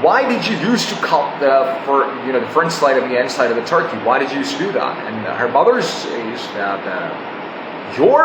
why did you used to cut for the front side and the end side of the turkey? Why did you used to do that? And her mother says that your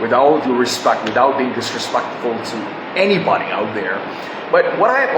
without your respect, without being disrespectful to anybody out there. But what I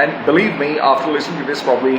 and believe me, after listening to this probably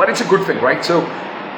but it's a good thing, right? So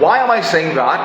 Why am I saying that?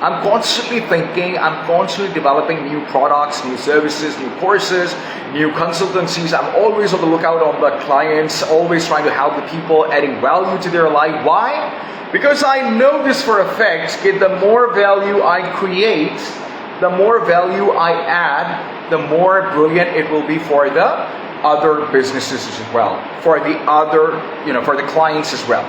I'm constantly thinking, I'm constantly developing new products, new services, new courses, new consultancies. I'm always on the lookout on the clients, always trying to help the people, adding value to their life. Why? Because I know this for a fact that the more value I create, the more value I add, the more brilliant it will be for the other businesses as well, for the other, for the clients as well.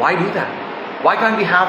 Why do that? Why can't we have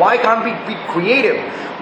why can't we be creative?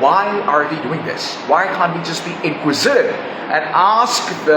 Why are we doing this? Why can't we just be inquisitive and ask the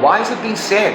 why is it being said?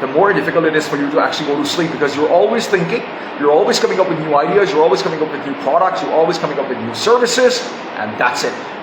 the more difficult it is for you to actually go to sleep, because you're always thinking, you're always coming up with new ideas, you're always coming up with new products, you're always coming up with new services, and that's it.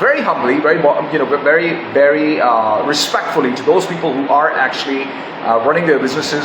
very humbly, very respectfully to those people who are actually running their businesses.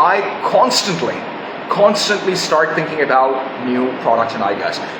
I constantly start thinking about new products and ideas.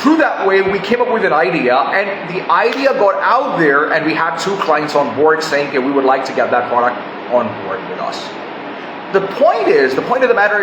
Through that way, we came up with an idea, and the idea got out there, and we had 2 clients on board saying that we would like to get that product on board with us. The point of the matter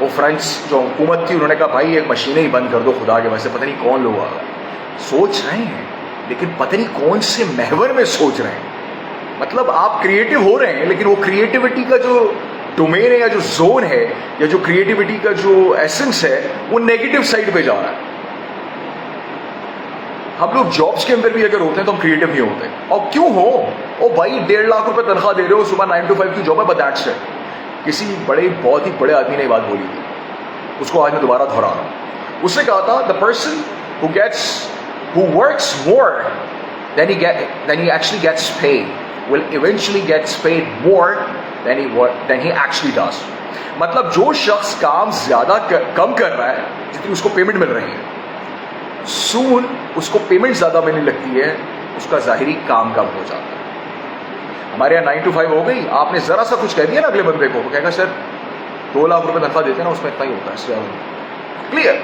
وہ French جو حکومت تھی انہوں نے کہا بھائی ایک مشینیں ہی بند کر دو خدا کے ویسے پتہ نہیں کون لوگ آ گئے. سوچ رہے ہیں لیکن پتہ نہیں کون سے محور میں سوچ رہے ہیں. مطلب آپ کریٹو ہو رہے ہیں لیکن وہ کریٹیوٹی کا جو ڈومین ہے یا جو زون ہے یا جو کریٹیوٹی کا جو ایسنس ہے وہ نیگیٹو سائڈ پہ جا رہا ہے. ہم لوگ جابس کے اندر بھی اگر ہوتے ہیں تو ہم کریٹو نہیں ہوتے. اور کیوں ہو؟ او بھائی 1.5 لاکھ روپے تنخواہ دے رہے ہو, صبح 9 to 5 کی جاب ہے, بٹ دیٹس اٹ. کسی بہت ہی بڑے آدمی نے یہ بات بولی تھی, اس کو آج میں دوبارہ دہرا رہا ہوں. اس نے کہا تھا the person who works more than he actually gets paid will eventually gets paid more than he actually does. مطلب جو شخص کام زیادہ کم کر رہا ہے جتنی اس کو پیمنٹ مل رہی ہے, سون اس کو پیمنٹ زیادہ ملنے لگتی ہے, اس کا ظاہری کام کم ہو جاتا ہے. ہمارے یہاں 9 to 5 ہو گئی, آپ نے ذرا سا کچھ کہہ دیا نا اگلے بندے کو, وہ کہے گا سر 2 لاکھ روپے تنخواہ دیتے ہیں نا اس میں اتنا ہی ہوتا ہے, کلیئر.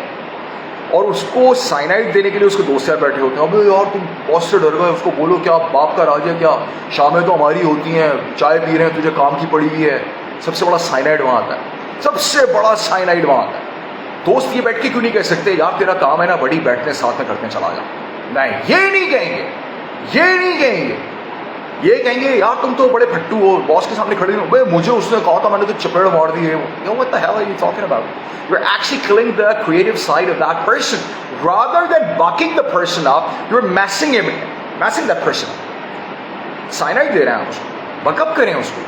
اور اس کو سائنائڈ دینے کے لیے اس کے دوست یار بیٹھے ہوتے ہیں, ابے یار تم باس سے ڈر گئے, اس کو بولو کیا باپ کا راج ہے کیا, شامیں تو ہماری ہوتی ہیں, چائے پی رہے ہیں, تجھے کام کی پڑی ہوئی ہے. سب سے بڑا سائنائڈ وہاں آتا ہے, سب سے بڑا سائنائڈ وہاں آتا ہے. دوست یہ بیٹھ کے کیوں نہیں کہہ سکتے یار تیرا کام ہے نا بڑی, بیٹھتے ساتھ میں کرتے چلا جا. نہیں, یہ نہیں کہیں گے, یہ نہیں کہیں گے. یہ کہیں گے یار تم تو بڑے پھٹو ہو, باس کے سامنے کھڑے ہو, بھائی مجھے اس نے کہا تھا میں نے تو چپیڑ مار دی ہے. What the hell are you talking about? You're actually killing the creative side of that person. Rather than bucking the person up, you're messing that person up. Cyanide دے رہے ہیں اس کو, بک اپ کریں اس کو.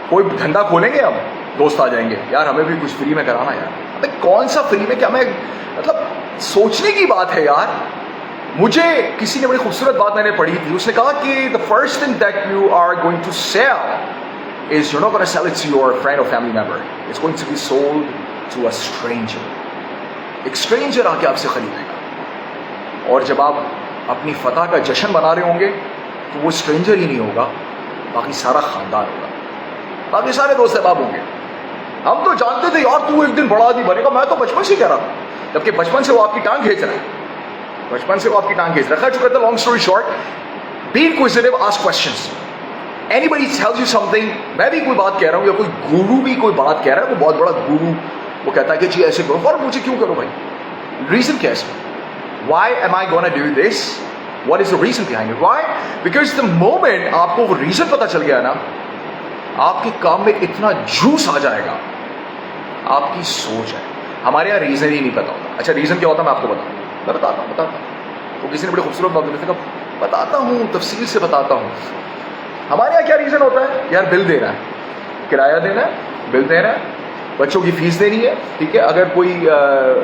کوئی دھندا کھولیں گے, اب دوست آ جائیں گے یار ہمیں بھی کچھ فری میں کرانا یار. ابے کون سا فری میں, کیا میں مطلب سوچنے کی بات ہے یار. مجھے کسی نے بڑی خوبصورت بات میں نے پڑھی تھی, اس نے کہا کہ the first thing that you are going to sell is you're not going to sell it to your friend or family member. It's going to be sold to a stranger. ایک stranger آ کے آپ سے خریدے گا, اور جب آپ اپنی فتح کا جشن بنا رہے ہوں گے تو وہ stranger ہی نہیں ہوگا, باقی سارا خاندان ہوگا, باقی سارے دوست احباب ہوں گے. ہم تو جانتے تھے یار تو ایک دن بڑا آدمی بنے گا, میں تو بچپن سے ہی کہہ رہا تھا, جبکہ بچپن سے وہ آپ کی ٹانگ کھینچ رہا ہے, بچپن سے وہ آپ کی ٹانگ کھینچ رکھا چکا تھا. Long story short, be inquisitive, ask questions. Anybody tells you something, میں بھی کوئی بات کہہ رہا ہوں یا کوئی گورو بھی کوئی بات کہہ رہا ہے, کوئی بہت بڑا گورو وہ کہتا ہے کہ جی ایسے کرو, اور مجھے کیوں کرو بھائی, ریزن کیا ہے اس میں, why am I gonna do this, what is the reason behind it, why, because the moment آپ کو وہ ریزن پتا چل گیا نا, آپ کے کام میں اتنا جوس آ جائے گا. آپ کی سوچ ہے, ہمارے یہاں ریزن ہی نہیں پتا ہوتا. اچھا ریزن کیا ہوتا ہے میں آپ کو بتاؤں, میں بتاتا ہوں. تو کسی نے بڑی خوبصورت بات بولی تھی, بتاتا ہوں تفصیل سے بتاتا ہوں. ہمارے یہاں کیا ریزن ہوتا ہے, یار بل دینا ہے, کرایہ دینا ہے, بل دینا ہے, بچوں کی فیس دینی ہے, ٹھیک ہے, اگر کوئی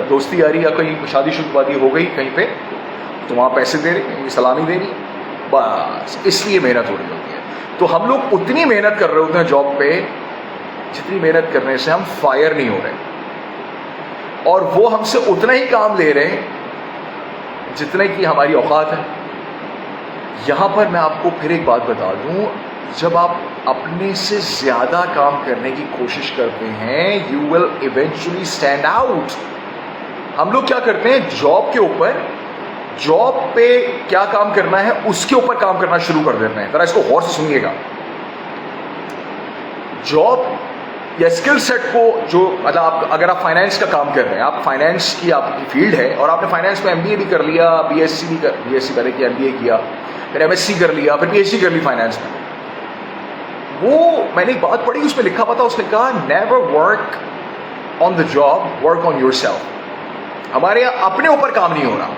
دوستی یاری یا کہیں شادی شدہ ہو گئی کہیں پہ تو وہاں پیسے دے رہے, کہیں سلامی دینی, بس اس لیے محنت ہو رہی ہوتی ہے. تو ہم لوگ اتنی محنت کر رہے ہوتے ہیں جاب پہ جتنی محنت کرنے سے ہم فائر نہیں ہو رہے, اور وہ ہم سے اتنا ہی کام لے رہے ہیں جتنے کی ہماری اوقات ہے. یہاں پر میں آپ کو پھر ایک بات بتا دوں, جب آپ اپنے سے زیادہ کام کرنے کی کوشش کرتے ہیں you will eventually stand out. ہم لوگ کیا کرتے ہیں, جاب کے اوپر, جاب پہ کیا کام کرنا ہے اس کے اوپر کام کرنا شروع کر دیتے ہیں. ذرا اس کو غور سے سنیے گا. جاب یا اسکل سیٹ کو جو مطلب اگر آپ فائنینس کا کام کر رہے ہیں, آپ فائنینس کی آپ کی فیلڈ ہے, اور آپ نے فائنینس میں MBA بھی کر لیا, BSc پہلے کیا, MBA کیا, پھر MSc کر لیا, پھر PhD کر لی فائنینس میں. وہ میں نے ایک بات پڑھی, اس میں لکھا ہوا تھا, اس نے کہا never work on the job, work on your self. ہمارے یہاں اپنے اوپر کام نہیں ہو رہا,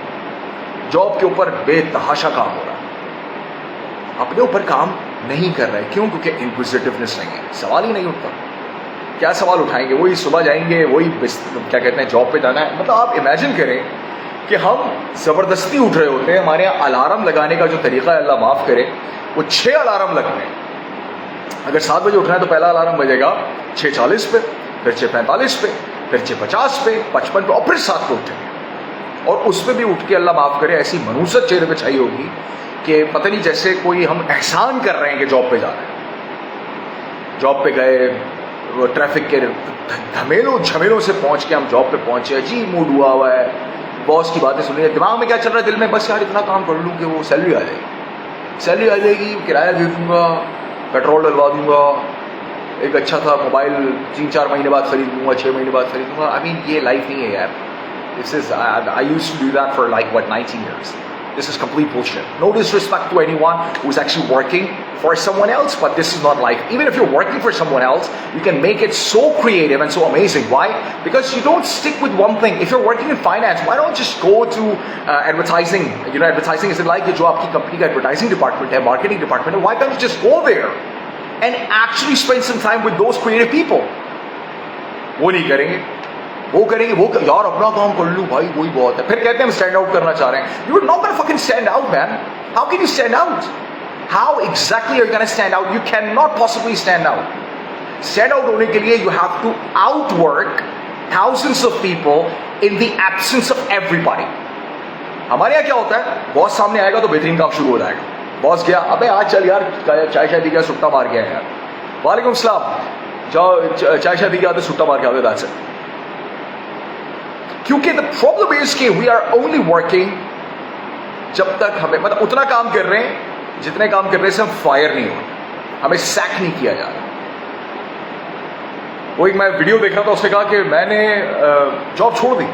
جاب کے اوپر بے تحاشا کام ہو رہا. اپنے اوپر کام نہیں کر رہے, کیوں؟ کیونکہ انکوزیٹیونیس نہیں ہے, سوال ہی نہیں اٹھتا. کیا سوال اٹھائیں گے, وہی صبح جائیں گے, وہی کیا کہتے ہیں جاب پہ جانا ہے. مطلب آپ امیجن کریں کہ ہم زبردستی اٹھ رہے ہوتے ہیں. ہمارے یہاں الارم لگانے کا جو طریقہ ہے, اللہ معاف کرے, وہ 6 الارم لگتے ہیں. اگر 7 بجے اٹھنا ہے تو پہلا الارم بجے گا 6:40 پہ, پھر 6:45 پہ, پھر 6:50 پہ, 55 پہ, اور پھر 7 پہ اٹھیں گے. اور اس پہ بھی اٹھ کے اللہ معاف کرے ایسی منوست چہرے پہ چھائی ہوگی کہ پتہ نہیں جیسے کوئی ہم احسان کر رہے ہیں کہ جاب پہ جا رہے ہیں. جاب پہ گئے, ٹریفک کے جھمیلوں سے پہنچ کے ہم جاب پہ پہنچے, عجیب موڈ ہوا ہے, باس کی باتیں سن رہی ہیں, دماغ میں کیا چل رہا ہے دل میں, بس یار اتنا کام کر لوں کہ وہ سیلری آ جائے گی, کرایہ دے دوں گا, پیٹرول ڈلوا دوں گا, ایک اچھا تھا موبائل 3-4 مہینے بعد خرید لوں گا, 6 مہینے بعد خرید لوں گا. آئی مین یہ لائف نہیں ہے یار. This is, I used to do that for like, 19 years. This is complete bullshit. No disrespect to anyone who's actually working for someone else, but this is not life. Even if you're working for someone else, you can make it so creative and so amazing. Why? Because you don't stick with one thing. If you're working in finance, why don't you just go to advertising? You know, advertising is like jo aapki company ka advertising department hai, marketing department hai. Why can't you just go there and actually spend some time with those creative people? وہ نہیں کریں گے. وہ کریں گے, وہ یار اپنا کام کر لوں بھائی, وہی بہت ہے. پھر کہتے ہیں ہم اسٹینڈ آؤٹ کرنا چاہ رہے ہیں. You are not gonna fucking stand out man. How can you stand out? How exactly you are gonna stand out? You can not possibly stand out. Stand out ہونے کے لیے you have to outwork thousands of people in the absence of everybody. ہمارے یہاں کیا ہوتا ہے, باس سامنے آئے گا تو بہترین کام شروع ہو جائے گا. باس گیا, ابے آج چل یار چائے شادی کیا, سٹا مار گیا یار. وعلیکم السلام, جاؤ چائے شادی کیا, سٹا مار کے آگے دان سے. کیونکہ دا پرابلم از کہ وی آر اونلی ورکنگ جب تک ہمیں مطلب اتنا کام کر رہے ہیں جتنے کام کر رہے ہیں سے ہم فائر نہیں ہو, ہمیں سیک نہیں کیا جا رہا. وہ ایک میں ویڈیو دیکھ رہا تھا, اس نے کہا کہ میں نے جاب چھوڑ دی,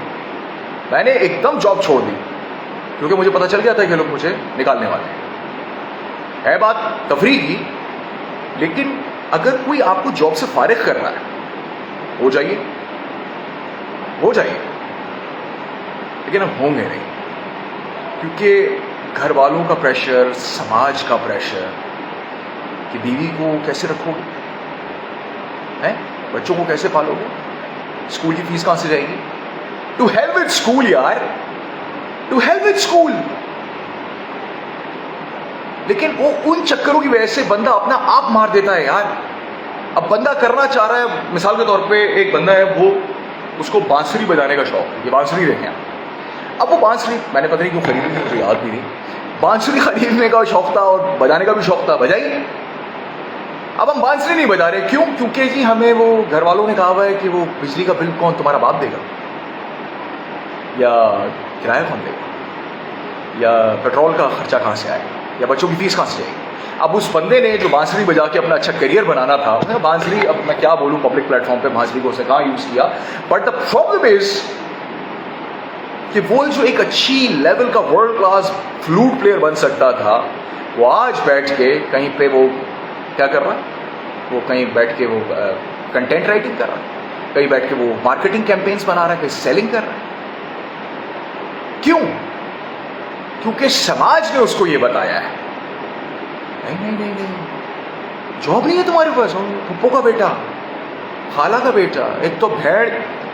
میں نے ایک دم جاب چھوڑ دی کیونکہ مجھے پتا چل گیا تھا کہ لوگ مجھے نکالنے والے ہیں. ہے بات تفریح کی, لیکن اگر کوئی آپ کو جاب سے فارغ کر رہا ہے, ہو جائیے, ہو جائیے, لیکن ہم ہوں گے نہیں. کیونکہ گھر والوں کا پریشر, سماج کا پریشر کہ بیوی کو کیسے رکھو گے, بچوں کو کیسے پالو گے, اسکول کی فیس کہاں سے جائے گی. ٹو ہیل وتھ اسکول یار, ٹو ہیل وتھ اسکول. لیکن وہ ان چکروں کی وجہ سے بندہ اپنا آپ مار دیتا ہے یار. اب بندہ کرنا چاہ رہا ہے, مثال کے طور پہ ایک بندہ ہے, وہ اس کو بانسری بجانے کا شوق ہے. یہ بانسری دیکھیں آپ, اب وہ بانسری میں نے پتہ نہیں کیوں خریدی تھی, مجھے یاد بھی نہیں. بانسری خریدنے کا شوق تھا اور بجانے کا بھی شوق تھا, بجائی. اب ہم بانسری نہیں بجا رہے, کیوں؟ کیونکہ جی ہمیں وہ گھر والوں نے کہا ہوا ہے کہ وہ بجلی کا بل کون تمہارا باپ دے گا, یا کرایہ کون دے گا, یا پیٹرول کا خرچہ کہاں سے آئے گا, یا بچوں کی فیس کہاں سے جائے گی. اب اس بندے نے جو بانسری بجا کے اپنا اچھا کیریئر بنانا تھا, اس نے بانسری, اب میں کیا بولوں پبلک پلیٹ فارم پہ بانسری کو اس نے کہاں یوز کیا. بٹ دا پرابلم از کہ وہ جو ایک اچھی لیول کا ورلڈ کلاس فلوٹ پلیئر بن سکتا تھا, وہ آج بیٹھ کے کہیں پہ وہ کیا کر رہا ہے, وہ کہیں بیٹھ کے وہ کنٹینٹ رائٹنگ کر رہا ہے, کہیں بیٹھ کے وہ مارکیٹنگ کیمپینس بنا رہا ہے, کہیں سیلنگ کر رہا ہے. کیوں؟ کیونکہ سماج نے اس کو یہ بتایا ہے نہیں نہیں نہیں نہیں, جاب نہیں ہے تمہارے پاس, پھپھو کا بیٹا, خالہ کا بیٹا. ایک تو بھیڑ,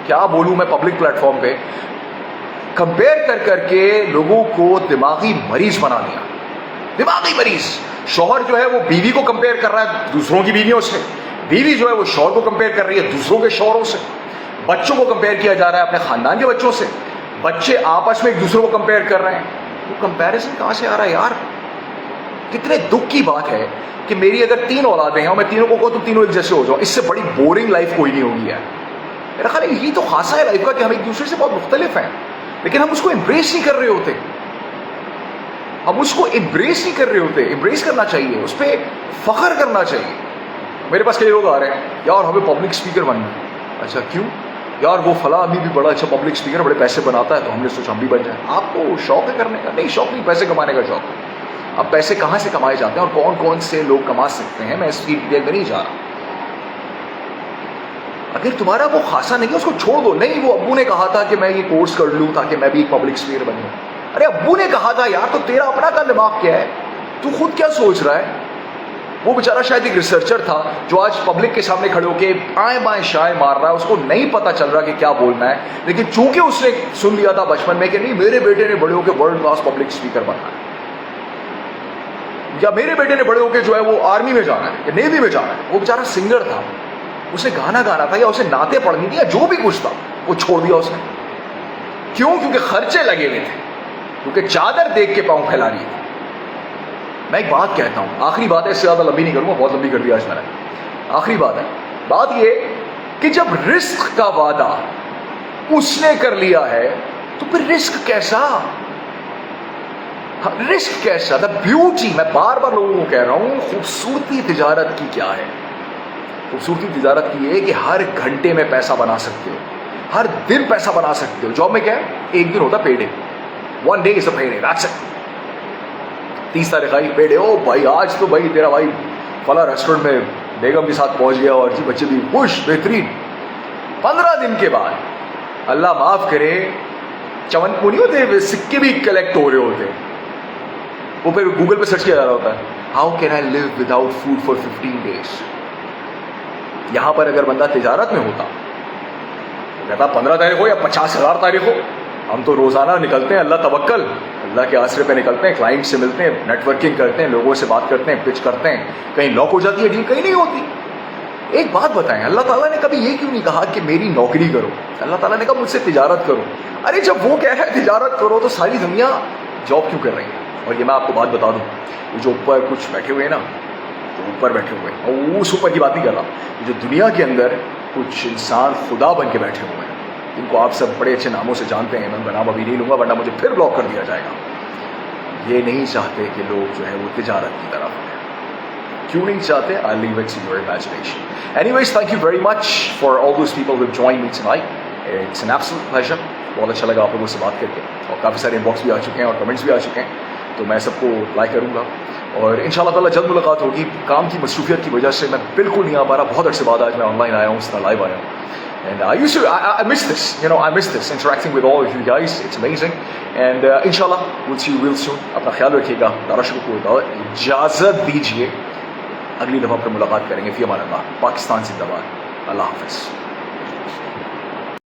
کیا بولوں میں پبلک پلیٹ فارم پہ, کمپیئر کر کر کے لوگوں کو دماغی مریض بنا دیا. دماغی مریض. شوہر جو ہے وہ بیوی کو کمپیئر کر رہا ہے دوسروں کی بیویوں سے, بیوی جو ہے وہ شوہر کو کمپیئر کر رہی ہے دوسروں کے شوہروں سے, بچوں کو کمپیئر کیا جا رہا ہے اپنے خاندان کے بچوں سے, بچے آپس میں ایک دوسرے کو کمپیئر کر رہے ہیں. وہ کمپیریزن کہاں سے آ رہا ہے یار؟ کتنے دکھ کی بات ہے کہ میری اگر 3 اولادیں ہیں اور میں تینوں کو کہوں تم تینوں ایک جیسے ہو جاؤ, اس سے بڑی بورنگ لائف کوئی نہیں ہوگی یار. میرا خیال ہے یہی تو خاصا ہے لائف کا کہ ہم ایک دوسرے سے بہت مختلف ہیں, لیکن ہم اس کو امبریس نہیں کر رہے ہوتے. ہم اس کو امبریس نہیں کر رہے ہوتے. امبریس کرنا چاہیے, اس پہ فخر کرنا چاہیے. میرے پاس کئی لوگ آ رہے ہیں, یار ہمیں پبلک اسپیکر بننا ہے. اچھا کیوں؟ یار وہ فلاں ابھی بھی بڑا اچھا پبلک اسپیکر, بڑے پیسے بناتا ہے, تو ہم نے سوچا ہم بھی بن جائیں. آپ کو شوق ہے کرنے کا؟ نہیں, شوق نہیں, پیسے کمانے کا شوق ہے. اب پیسے کہاں سے کمائے جاتے ہیں اور کون کون سے لوگ کما سکتے ہیں, میں اس کی ڈیٹیل میں نہیں جا رہا. اگر تمہارا وہ خاصا نہیں ہے اس کو چھوڑ دو. نہیں, وہ ابو نے کہا تھا کہ میں یہ کورس کر لوں تاکہ میں بھی ایک پبلک اسپیکر بنوں. ارے ابو نے کہا تھا یار, تو تیرا اپنا کا دماغ کیا ہے, تو خود کیا سوچ رہا ہے؟ وہ بیچارہ شاید ایک ریسرچر تھا جو آج پبلک کے سامنے کھڑے ہو کے آئیں بائیں شائیں مار رہا ہے, اس کو نہیں پتا چل رہا کہ کیا بولنا ہے, لیکن چونکہ اس نے سن لیا تھا بچپن میں کہ نہیں میرے بیٹے نے بڑے ہو کے ورلڈ کلاس پبلک اسپیکر بننا ہے, یا میرے بیٹے نے بڑے ہو کے جو ہے وہ آرمی میں جانا ہے یا نیوی میں جانا ہے. وہ بیچارہ سنگر تھا, اسے گانا گانا تھا یا اسے نعتیں پڑھنی تھی یا جو بھی کچھ تھا, وہ چھوڑ دیا اس نے. کیوں؟ کیونکہ خرچے لگے ہوئے تھے, کیونکہ چادر دیکھ کے پاؤں پھیلا رہی تھی. میں ایک بات کہتا ہوں, آخری بات ہے, اس سے زیادہ لمبی نہیں کروں گا, بہت لمبی کر دیا آج میں نے. آخری بات ہے, بات یہ کہ جب رزق کا وعدہ اس نے کر لیا ہے تو پھر رزق کیسا, رزق کیسا؟ دا بیوٹی, میں بار بار لوگوں کو کہہ رہا ہوں, خوبصورتی تجارت کی کیا ہے. خوبصورتی تجارت کی یہ ہے کہ ہر گھنٹے میں پیسہ بنا سکتے ہو, ہر دن پیسہ بنا سکتے ہو. جاب میں کیا ہے, ایک دن ہوتا پے day, 1 day is a pay day, that's it. 30 تاریخ آئی پے ڈے, او بھائی آج تو بھائی تیرا بھائی فلاں ریسٹورینٹ میں بیگم کے ساتھ پہنچ گیا اور جی بچے بھی خوش, بہترین. 15 دن کے بعد اللہ معاف کرے چون پونی ہوتے, سکے بھی کلیکٹ ہو رہے ہوتے, وہ پھر گوگل پہ سرچ کیا جا رہا ہوتا ہے, how can I live without food for 15 days. یہاں پر اگر بندہ تجارت میں ہوتا, کہتا 15 تاریخ ہو یا 50,000 تاریخ ہو, ہم تو روزانہ نکلتے ہیں, اللہ توکل, اللہ کے آسرے پہ نکلتے ہیں, کلائنٹ سے ملتے ہیں, نیٹ ورکنگ کرتے ہیں, لوگوں سے بات کرتے ہیں, پچ کرتے ہیں, کہیں لاک ہو جاتی ہے ڈیل, کہیں نہیں ہوتی. ایک بات بتائیں, اللہ تعالیٰ نے کبھی یہ کیوں نہیں کہا کہ میری نوکری کرو؟ اللہ تعالیٰ نے کہا مجھ سے تجارت کرو. ارے جب وہ کہہ ہے تجارت کرو تو ساری دنیا جاب کیوں کر رہی ہے؟ اور یہ میں آپ کو بات بتا دوں, یہ جو اوپر کچھ بیٹھے ہوئے ہیں نا, جو اوپر بیٹھے ہوئے ہیں, اور اس اوپر کی بات نہیں کر رہا, جو دنیا کے اندر کچھ انسان خدا بن کے بیٹھے ہوئے ہیں, جن کو آپ سب بڑے اچھے ناموں سے جانتے ہیں, میں ان کا نام ابھی نہیں لوں گا ورنہ مجھے پھر بلاک کر دیا جائے گا. یہ نہیں چاہتے کہ لوگ جو ہے وہ تجارت کی طرف ہیں. کیوں نہیں چاہتے؟ I'll leave it to your imagination. Anyways, thank you very much for all those people who have joined me tonight. It's an absolute pleasure. بہت اچھا لگا آپ لوگوں سے بات کر کے, اور کافی سارے انباکس بھی آ چکے ہیں اور کمنٹس بھی آ چکے ہیں, تو میں سب کو لائک کروں گا, اور ان شاء اللہ تعالیٰ جلد ملاقات ہوگی. کام کی مصروفیت کی وجہ سے میں بالکل نہیں آ پا رہا, بہت عرصے بعد آج میں آن لائن آیا ہوں, اس طرح لائیو آیا ہوں. And I miss this, I miss this, interacting with all of you guys. It's amazing. And inshallah, we'll see you real soon. اپنا خیال رکھیے گا. دارشکو کو اجازت دیجیے, اگلی دفعہ پر ملاقات کریں گے. فی امان اللہ. پاکستان زندہ باد. اللہ حافظ.